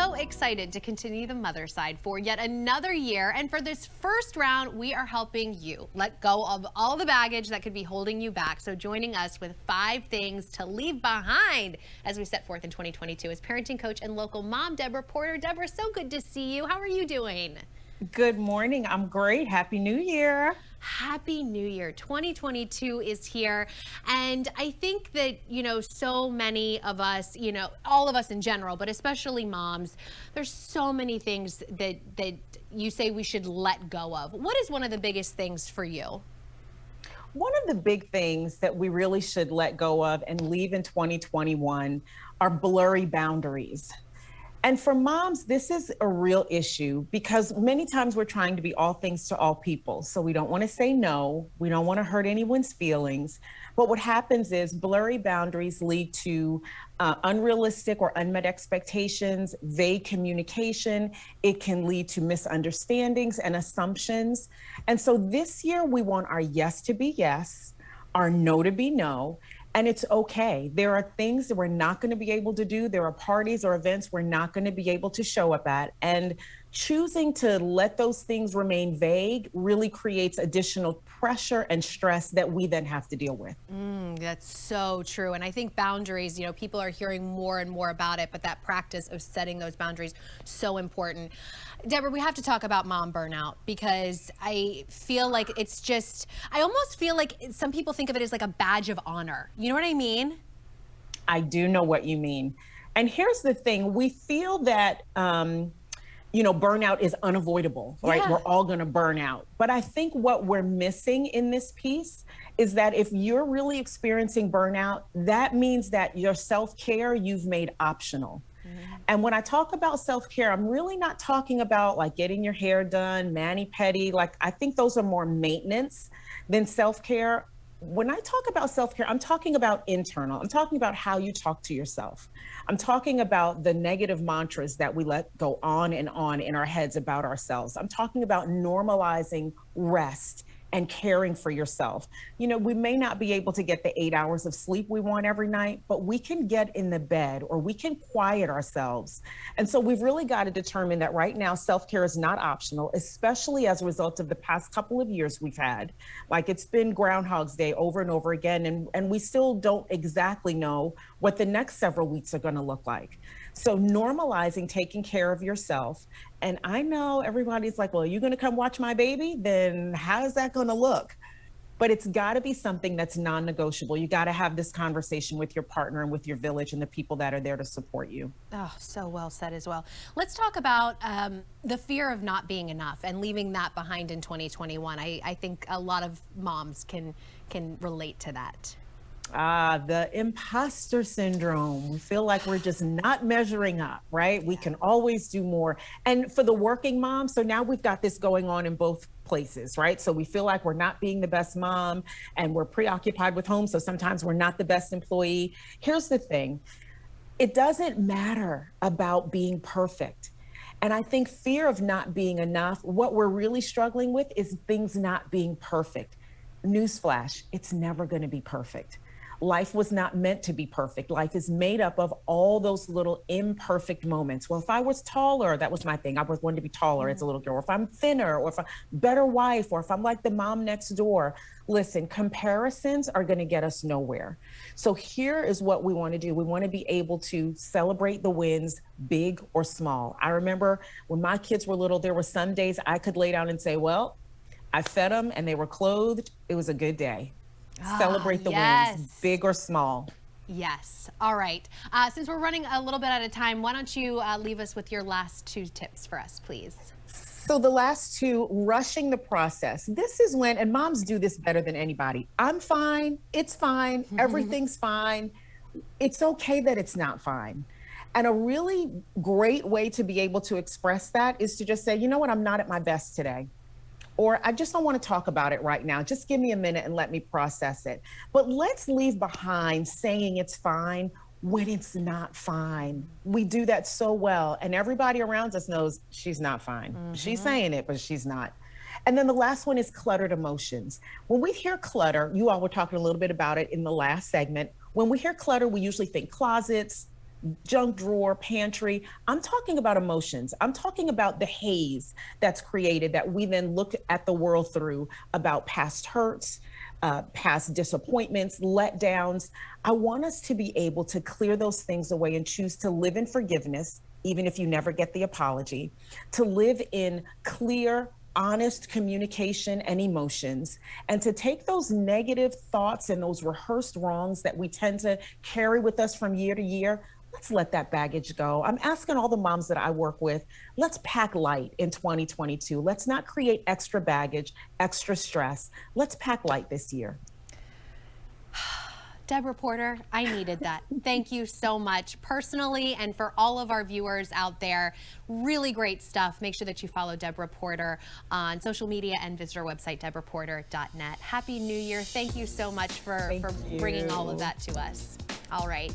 so excited to continue the mother side for yet another year. And for this first round, we are helping you let go of all the baggage that could be holding you back. So joining us with 5 things to leave behind as we set forth in 2022 is parenting coach and local mom, Deborah Porter. Deborah, so good to see you. How are you doing? Good morning. I'm great. Happy New Year. Happy New Year. 2022 is here. And I think that, so many of us, all of us in general, but especially moms, there's so many things that you say we should let go of. What is one of the biggest things for you? One of the big things that we really should let go of and leave in 2021 are blurry boundaries. And for moms, this is a real issue because many times we're trying to be all things to all people. So we don't want to say no. We don't want to hurt anyone's feelings. But what happens is blurry boundaries lead to unrealistic or unmet expectations, vague communication. It can lead to misunderstandings and assumptions. And so this year we want our yes to be yes, our no to be no. And it's okay. There are things that we're not going to be able to do. There are parties or events we're not going to be able to show up at. And choosing to let those things remain vague really creates additional pressure and stress that we then have to deal with. That's so true. And I think boundaries, people are hearing more and more about it, but that practice of setting those boundaries, so important. Deborah, we have to talk about mom burnout because I feel like I almost feel like some people think of it as like a badge of honor. You know what I mean? I do know what you mean. And here's the thing, we feel that, burnout is unavoidable, right? Yeah. We're all going to burn out. But I think what we're missing in this piece is that if you're really experiencing burnout, that means that your self-care you've made optional. And when I talk about self-care, I'm really not talking about like getting your hair done, mani-pedi. Like I think those are more maintenance than self-care. When I talk about self-care, I'm talking about internal. I'm talking about how you talk to yourself. I'm talking about the negative mantras that we let go on in our heads about ourselves. I'm talking about normalizing rest and caring for yourself. We may not be able to get the 8 hours of sleep we want every night, but we can get in the bed or we can quiet ourselves. And so we've really got to determine that right now, self-care is not optional, especially as a result of the past couple of years we've had. Like it's been Groundhog's Day over and over again, and we still don't exactly know what the next several weeks are going to look like. So normalizing taking care of yourself. And I know everybody's like, well, are you going to come watch my baby? Then how is that going to look? But it's got to be something that's non-negotiable. You got to have this conversation with your partner and with your village and the people that are there to support you. Oh, so well said as well. Let's talk about the fear of not being enough and leaving that behind in 2021. I think a lot of moms can relate to that. The imposter syndrome. We feel like we're just not measuring up, right? We can always do more. And for the working mom, so now we've got this going on in both places, right? So we feel like we're not being the best mom and we're preoccupied with home. So sometimes we're not the best employee. Here's the thing. It doesn't matter about being perfect. And I think fear of not being enough, what we're really struggling with is things not being perfect. Newsflash, it's never going to be perfect. Life was not meant to be perfect. Life is made up of all those little imperfect moments. Well, if I was taller, that was my thing. I was wanting to be taller as a little girl. Or if I'm thinner, or if I'm a better wife, or if I'm like the mom next door. Listen, comparisons are going to get us nowhere. So here is what we want to do. We want to be able to celebrate the wins, big or small. I remember when my kids were little, there were some days I could lay down and say, well, I fed them and they were clothed. It was a good day. Celebrate the wins, big or small. Yes. All right. Since we're running a little bit out of time, why don't you leave us with your last 2 tips for us, please? So the last 2, rushing the process. This is when, and moms do this better than anybody. I'm fine. It's fine. Everything's fine. It's okay that it's not fine. And a really great way to be able to express that is to just say, you know what, I'm not at my best today. Or I just don't want to talk about it right now. Just give me a minute and let me process it. But let's leave behind saying it's fine when it's not fine. We do that so well. And everybody around us knows she's not fine. She's saying it, but she's not. And then the last one is cluttered emotions. When we hear clutter, you all were talking a little bit about it in the last segment. When we hear clutter, we usually think closets, junk drawer, pantry. I'm talking about emotions. I'm talking about the haze that's created that we then look at the world through, about past hurts, past disappointments, letdowns. I want us to be able to clear those things away and choose to live in forgiveness, even if you never get the apology, to live in clear, honest communication and emotions, and to take those negative thoughts and those rehearsed wrongs that we tend to carry with us from year to year. Let's let that baggage go. I'm asking all the moms that I work with, let's pack light in 2022. Let's not create extra baggage, extra stress. Let's pack light this year. Deborah Porter, I needed that. Thank you so much personally, and for all of our viewers out there. Really great stuff. Make sure that you follow Deborah Porter on social media and visit our website, deborahporter.net. Happy New Year. Thank you so much for bringing all of that to us. All right.